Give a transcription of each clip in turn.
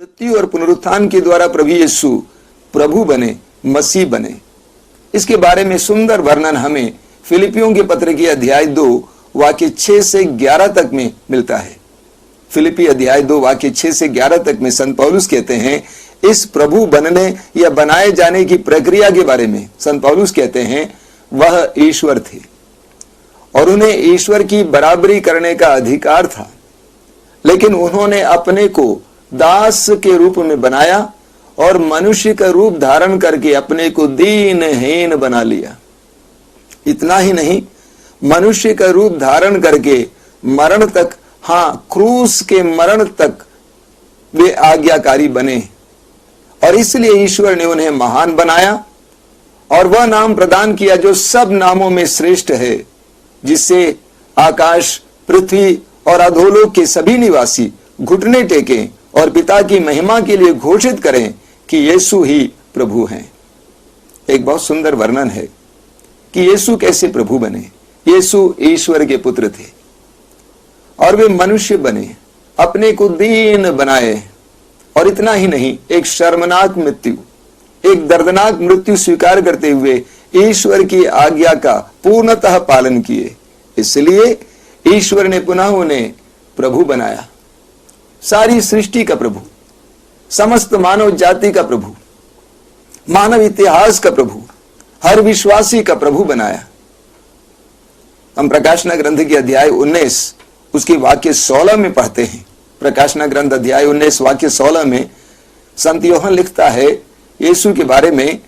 मृत्यु और पुनरुत्थान के द्वारा प्रभु यीशु प्रभु बने, मसीह बने। इसके बारे में सुंदर वर्णन हमें फिलिपियों के पत्र के अध्याय 2 वाक्य 6 से 11 तक में मिलता है। फिलिपी अध्याय 2 वाक्य 6 से 11 तक में संत पौलुस कहते हैं, इस प्रभु बनने या बनाए जाने की प्रक्रिया के बारे में संत पौलुस कहते हैं, वह ईश्वर थे और उन्हें ईश्वर की बराबरी करने का अधिकार था, लेकिन उन्होंने अपने को दास के रूप में बनाया और मनुष्य का रूप धारण करके अपने को दीनहीन बना लिया। इतना ही नहीं, मनुष्य का रूप धारण करके मरण तक, क्रूस के मरण तक वे आज्ञाकारी बने और इसलिए ईश्वर ने उन्हें महान बनाया और वह नाम प्रदान किया जो सब नामों में श्रेष्ठ है, जिससे आकाश, पृथ्वी और अधोलोक के सभी निवासी घुटने टेकें और पिता की महिमा के लिए घोषित करें कि यीशु ही प्रभु हैं। एक बहुत सुंदर वर्णन है कि यीशु कैसे प्रभु बने। यीशु ईश्वर के पुत्र थे और वे मनुष्य बने, अपने को दीन बनाए और इतना ही नहीं, एक शर्मनाक मृत्यु, एक दर्दनाक मृत्यु स्वीकार करते हुए ईश्वर की आज्ञा का पूर्णतः पालन किए। इसलिए ईश्वर ने पुनः उन्हें प्रभु बनाया, सारी सृष्टि का प्रभु, समस्त मानव जाति का प्रभु, मानव इतिहास का प्रभु, हर विश्वासी का प्रभु बनाया। हम प्रकाशना ग्रंथ के अध्याय 19 उसके वाक्य 16 में पढ़ते हैं। प्रकाशना ग्रंथ अध्याय 19 वाक्य 16 में संत यूहन्ना लिखता है यीशु के बारे में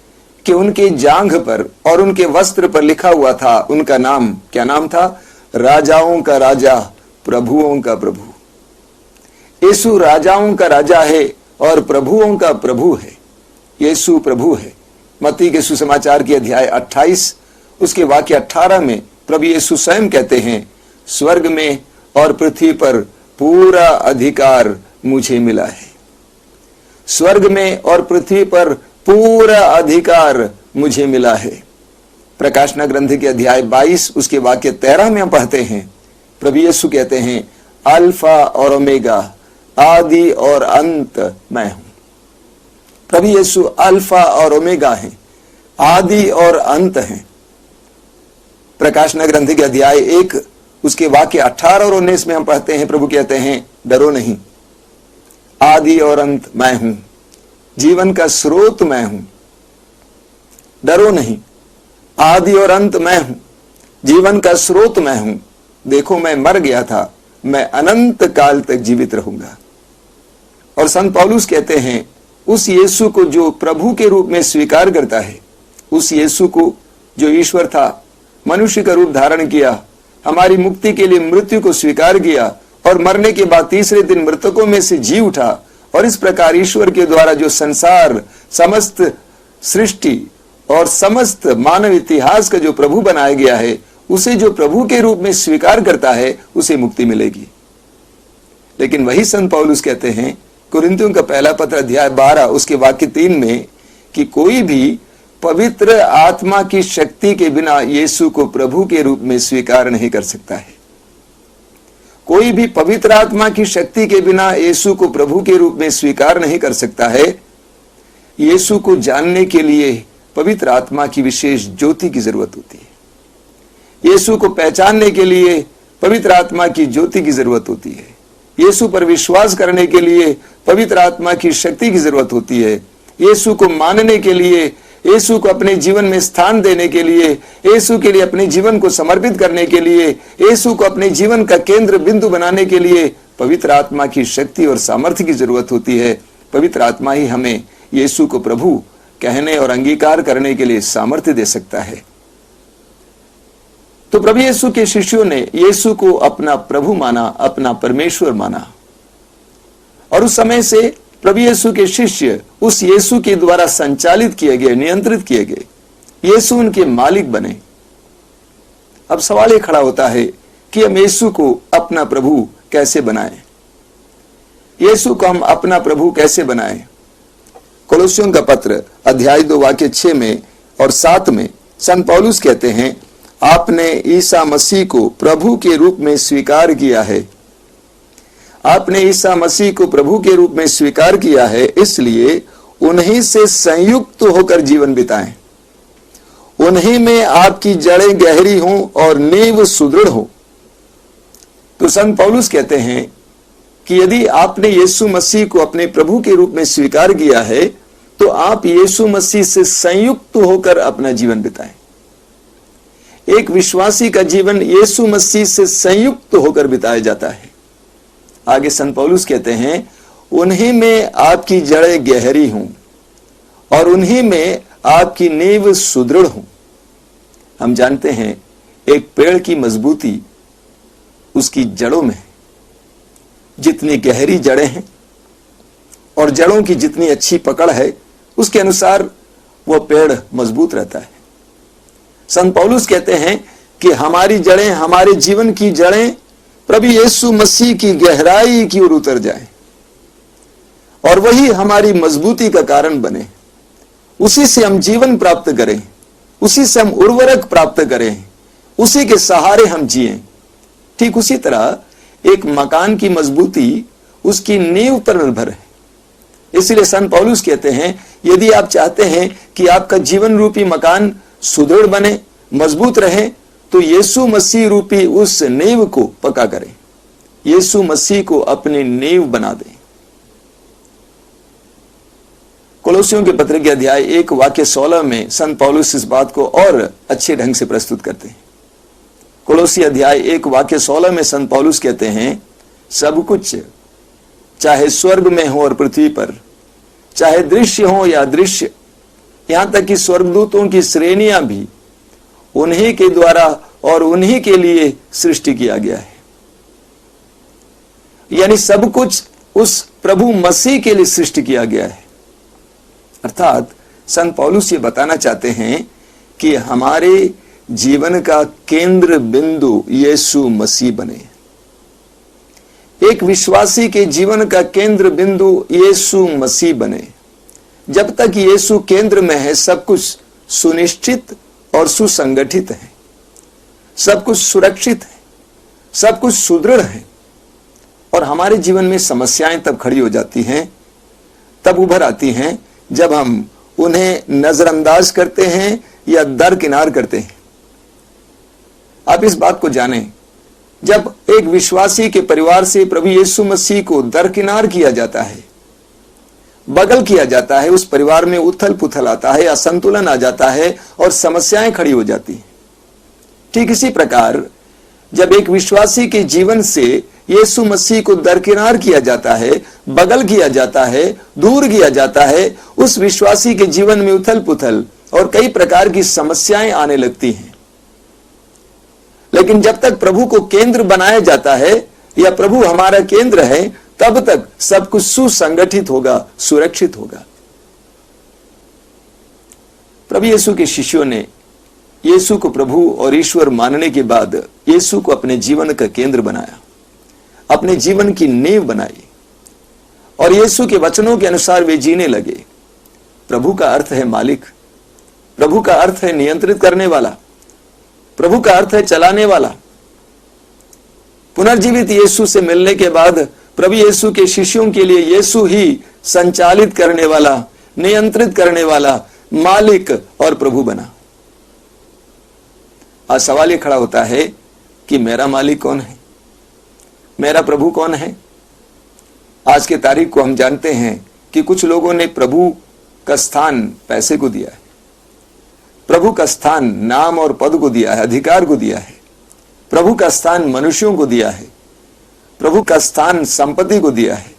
कि उनके जांघ पर और उनके वस्त्र पर लिखा हुआ था, उनका नाम, क्या नाम था? राजाओं का राजा, प्रभुओं का प्रभु। यीशु राजाओं का राजा है और प्रभुओं का प्रभु है। यीशु प्रभु है। मत्ती के सुसमाचार के अध्याय 28 उसके वाक्य 18 में प्रभु यीशु स्वयं कहते हैं, स्वर्ग में और पृथ्वी पर पूरा अधिकार मुझे मिला है। स्वर्ग में और पृथ्वी पर पूरा अधिकार मुझे मिला है। प्रकाशना ग्रंथ के अध्याय 22 उसके वाक्य 13 में हम पढ़ते हैं, प्रभु यीशु कहते हैं, अल्फा और ओमेगा, आदि और अंत मैं हूं। प्रभु यीशु अल्फा और ओमेगा हैं, आदि और अंत हैं। प्रकाशना ग्रंथ के अध्याय 1 उसके वाक्य 18 और 19 में हम पढ़ते हैं, प्रभु कहते हैं, डरो नहीं, आदि और अंत मैं हूं, जीवन का स्रोत मैं हूं। डरो नहीं, आदि और अंत मैं हूं, जीवन का स्रोत मैं हूं। देखो, मैं मर गया था, मैं अनंत काल तक जीवित रहूंगा। और संत पौलुस कहते हैं, उस यीशु को जो प्रभु के रूप में स्वीकार करता है, उस यीशु को जो ईश्वर था, मनुष्य का रूप धारण किया, हमारी मुक्ति के लिए मृत्यु को स्वीकार किया और मरने के बाद तीसरे दिन मृतकों में से जी उठा, और इस प्रकार ईश्वर के द्वारा जो संसार, समस्त सृष्टि और समस्त मानव इतिहास का जो प्रभु बनाया गया है, उसे जो प्रभु के रूप में स्वीकार करता है, उसे मुक्ति मिलेगी। लेकिन वही संत पौलुस कहते हैं कुरिन्थियों का पहला पत्र अध्याय 12 उसके वाक्य 3 में कि कोई भी पवित्र आत्मा की शक्ति के बिना यीशु को प्रभु के रूप में स्वीकार नहीं कर सकता है। कोई भी पवित्र आत्मा की शक्ति के बिना यीशु को प्रभु के रूप में स्वीकार नहीं कर सकता है। यीशु को जानने के लिए पवित्र आत्मा की विशेष ज्योति की जरूरत होती है। यीशु को पहचानने के लिए पवित्र आत्मा की ज्योति की जरूरत होती है। यीशु पर विश्वास करने के लिए पवित्र आत्मा की शक्ति की जरूरत होती है। यीशु को मानने के लिए, यीशु को अपने जीवन में स्थान देने के लिए, यीशु के लिए अपने जीवन को समर्पित करने के लिए, यीशु को अपने जीवन का केंद्र बिंदु बनाने के लिए पवित्र आत्मा की शक्ति और सामर्थ्य की जरूरत होती है। पवित्र आत्मा ही हमें यीशु को प्रभु कहने और अंगीकार करने के लिए सामर्थ्य दे सकता है। तो प्रभु यीशु के शिष्यों ने यीशु को अपना प्रभु माना, अपना परमेश्वर माना, और उस समय से प्रभु यीशु के शिष्य उस यीशु के द्वारा संचालित किए गए, नियंत्रित किए गए। यीशु उनके मालिक बने। अब सवाल ये खड़ा होता है कि हम यीशु को अपना प्रभु कैसे बनाएं? यीशु को हम अपना प्रभु कैसे बनाएं? कोलोसियों का पत्र अध्याय 2 वाक्य 6 में और 7 में संत पौलुस कहते हैं, आपने ईसा मसीह को प्रभु के रूप में स्वीकार किया है, आपने ईसा मसीह को प्रभु के रूप में स्वीकार किया है, इसलिए उन्हीं से संयुक्त होकर जीवन बिताएं। उन्हीं में आपकी जड़ें गहरी हों और नींव सुदृढ़ हो। तो संत पौलुस कहते हैं कि यदि आपने यीशु मसीह को अपने प्रभु के रूप में स्वीकार किया है, तो आप यीशु मसीह से संयुक्त होकर अपना जीवन बिताएं। एक विश्वासी का जीवन यीशु मसीह से संयुक्त होकर बिताया जाता है। आगे संत पौलुस कहते हैं, उन्हीं में आपकी जड़ें गहरी हों और उन्हीं में आपकी नींव सुदृढ़ हो। हम जानते हैं एक पेड़ की मजबूती उसकी जड़ों में है। जितनी गहरी जड़ें हैं और जड़ों की जितनी अच्छी पकड़ है, उसके अनुसार वह पेड़ मजबूत रहता है। संत पौलुस कहते हैं कि हमारी जड़ें, हमारे जीवन की जड़ें प्रभु यीशु मसीह की गहराई की ओर उतर जाएं और वही हमारी मजबूती का कारण बने। उसी से हम जीवन प्राप्त करें, उसी से हम उर्वरक प्राप्त करें, उसी के सहारे हम जिएं। ठीक उसी तरह एक मकान की मजबूती उसकी नींव पर निर्भर है। इसलिए संत पौलुस कहते हैं, यदि आप चाहते हैं कि आपका जीवन रूपी मकान सुदृढ़ बने, मजबूत रहे, तो यीशु मसीह रूपी उस नींव को पक्का करें। यीशु मसीह को अपनी नींव बना दें। कोलोसियों के पत्र के अध्याय 1 वाक्य 16 में संत पौलुस इस बात को और अच्छे ढंग से प्रस्तुत करते हैं। कोलोसी अध्याय 1 वाक्य 16 में संत पौलुस कहते हैं, सब कुछ चाहे स्वर्ग में हो और पृथ्वी पर, चाहे दृश्य हो या अदृश्य, यहां तक कि स्वर्गदूतों की श्रेणियां भी उन्हीं के द्वारा और उन्हीं के लिए सृष्टि किया गया है। यानी सब कुछ उस प्रभु मसीह के लिए सृष्टि किया गया है। अर्थात संत पौलुस ये बताना चाहते हैं कि हमारे जीवन का केंद्र बिंदु यीशु मसीह बने। एक विश्वासी के जीवन का केंद्र बिंदु यीशु मसीह बने। जब तक यीशु केंद्र में है, सब कुछ सुनिश्चित और सुसंगठित है, सब कुछ सुरक्षित है, सब कुछ सुदृढ़ है। और हमारे जीवन में समस्याएं तब खड़ी हो जाती हैं, तब उभर आती हैं, जब हम उन्हें नजरअंदाज करते हैं या दरकिनार करते हैं। आप इस बात को जानें, जब एक विश्वासी के परिवार से प्रभु यीशु मसीह को दरकिनार किया जाता है, बगल किया जाता है, उस परिवार में उथल पुथल आता है, असंतुलन आ जाता है और समस्याएं खड़ी हो जाती हैं। ठीक इसी प्रकार जब एक विश्वासी के जीवन से यीशु मसीह को दरकिनार किया जाता है, बगल किया जाता है, दूर किया जाता है, उस विश्वासी के जीवन में उथल पुथल और कई प्रकार की समस्याएं आने लगती हैं। लेकिन जब तक प्रभु को केंद्र बनाया जाता है या प्रभु हमारा केंद्र है, तब तक सब कुछ सुसंगठित होगा, सुरक्षित होगा। प्रभु यीशु के शिष्यों ने यीशु को प्रभु और ईश्वर मानने के बाद यीशु को अपने जीवन का केंद्र बनाया, अपने जीवन की नींव बनाई और यीशु के वचनों के अनुसार वे जीने लगे। प्रभु का अर्थ है मालिक, प्रभु का अर्थ है नियंत्रित करने वाला, प्रभु का अर्थ है चलाने वाला। पुनर्जीवित यीशु से मिलने के बाद प्रभु यीशु के शिष्यों के लिए यीशु ही संचालित करने वाला, नियंत्रित करने वाला मालिक और प्रभु बना। आज सवाल यह खड़ा होता है कि मेरा मालिक कौन है, मेरा प्रभु कौन है। आज के तारीख को हम जानते हैं कि कुछ लोगों ने प्रभु का स्थान पैसे को दिया है, प्रभु का स्थान नाम और पद को दिया है, अधिकार को दिया है, प्रभु का स्थान मनुष्यों को दिया है, प्रभु का स्थान संपत्ति को दिया है।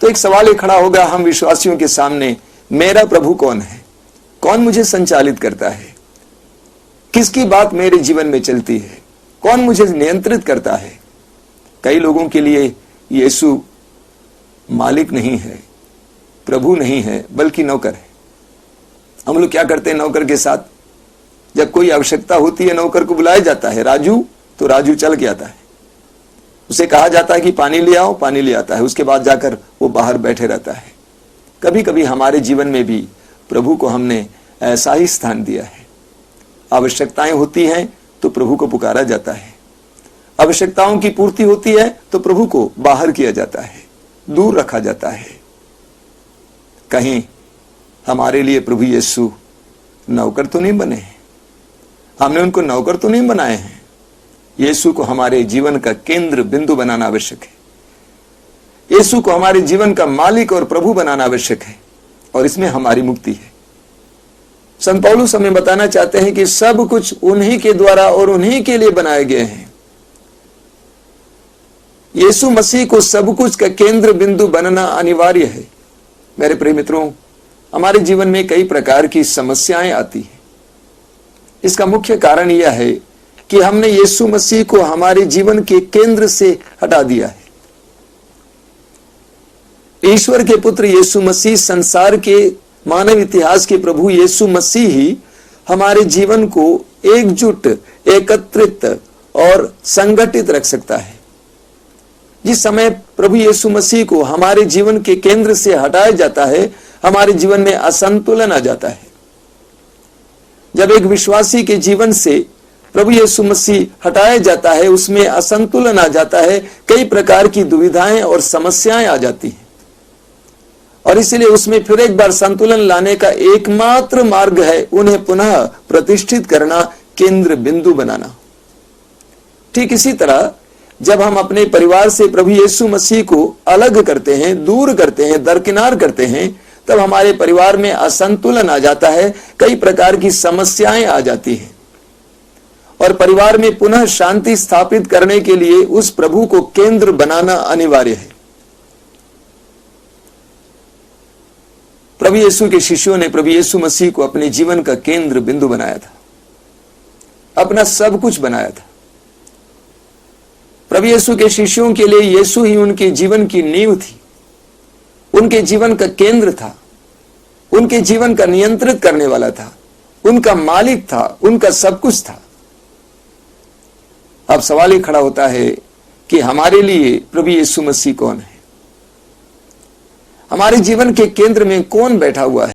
तो एक सवाल खड़ा होगा हम विश्वासियों के सामने, मेरा प्रभु कौन है, कौन मुझे संचालित करता है, किसकी बात मेरे जीवन में चलती है, कौन मुझे नियंत्रित करता है। कई लोगों के लिए यीशु मालिक नहीं है, प्रभु नहीं है, बल्कि नौकर है। हम लोग क्या करते हैं नौकर के साथ, जब कोई आवश्यकता होती है नौकर को बुलाया जाता है, राजू, तो राजू चल के आता है। उसे कहा जाता है कि पानी ले आओ, पानी ले आता है, उसके बाद जाकर वो बाहर बैठे रहता है। कभी कभी हमारे जीवन में भी प्रभु को हमने ऐसा ही स्थान दिया है। आवश्यकताएं होती हैं तो प्रभु को पुकारा जाता है, आवश्यकताओं की पूर्ति होती है तो प्रभु को बाहर किया जाता है, दूर रखा जाता है। कहीं हमारे लिए प्रभु यीशु नौकर तो नहीं बने हैं, हमने उनको नौकर तो नहीं बनाए हैं। यीशु को हमारे जीवन का केंद्र बिंदु बनाना आवश्यक है। यीशु को हमारे जीवन का मालिक और प्रभु बनाना आवश्यक है, और इसमें हमारी मुक्ति है। संत पौलुस हमें बताना चाहते हैं कि सब कुछ उन्हीं के द्वारा और उन्हीं के लिए बनाए गए हैं। यीशु मसीह को सब कुछ का केंद्र बिंदु बनना अनिवार्य है। मेरे प्रिय मित्रों, हमारे जीवन में कई प्रकार की समस्याएं आती हैं। इसका मुख्य कारण यह है कि हमने यीशु मसीह को हमारे जीवन के केंद्र से हटा दिया है। ईश्वर के पुत्र यीशु मसीह, संसार के मानव इतिहास के प्रभु यीशु मसीह ही हमारे जीवन को एकजुट, एकत्रित और संगठित रख सकता है। जिस समय प्रभु यीशु मसीह को हमारे जीवन के केंद्र से हटाया जाता है, हमारे जीवन में असंतुलन आ जाता है। जब एक विश्वासी के जीवन से प्रभु यीशु मसीह हटाया जाता है, उसमें असंतुलन आ जाता है, कई प्रकार की दुविधाएं और समस्याएं आ जाती हैं, और इसलिए उसमें फिर एक बार संतुलन लाने का एकमात्र मार्ग है उन्हें पुनः प्रतिष्ठित करना, केंद्र बिंदु बनाना। ठीक इसी तरह जब हम अपने परिवार से प्रभु यीशु मसीह को अलग करते हैं, दूर करते हैं, दरकिनार करते हैं, तब हमारे परिवार में असंतुलन आ जाता है, कई प्रकार की समस्याएं आ जाती हैं, और परिवार में पुनः शांति स्थापित करने के लिए उस प्रभु को केंद्र बनाना अनिवार्य है। प्रभु यीशु के शिष्यों ने प्रभु यीशु मसीह को अपने जीवन का केंद्र बिंदु बनाया था, अपना सब कुछ बनाया था। प्रभु यीशु के शिष्यों के लिए यीशु ही उनके जीवन की नींव थी, उनके जीवन का केंद्र था, उनके जीवन का नियंत्रित करने वाला था, उनका मालिक था, उनका सब कुछ था। अब सवाल ही खड़ा होता है कि हमारे लिए प्रभु यीशु मसीह कौन है? हमारे जीवन के केंद्र में कौन बैठा हुआ है?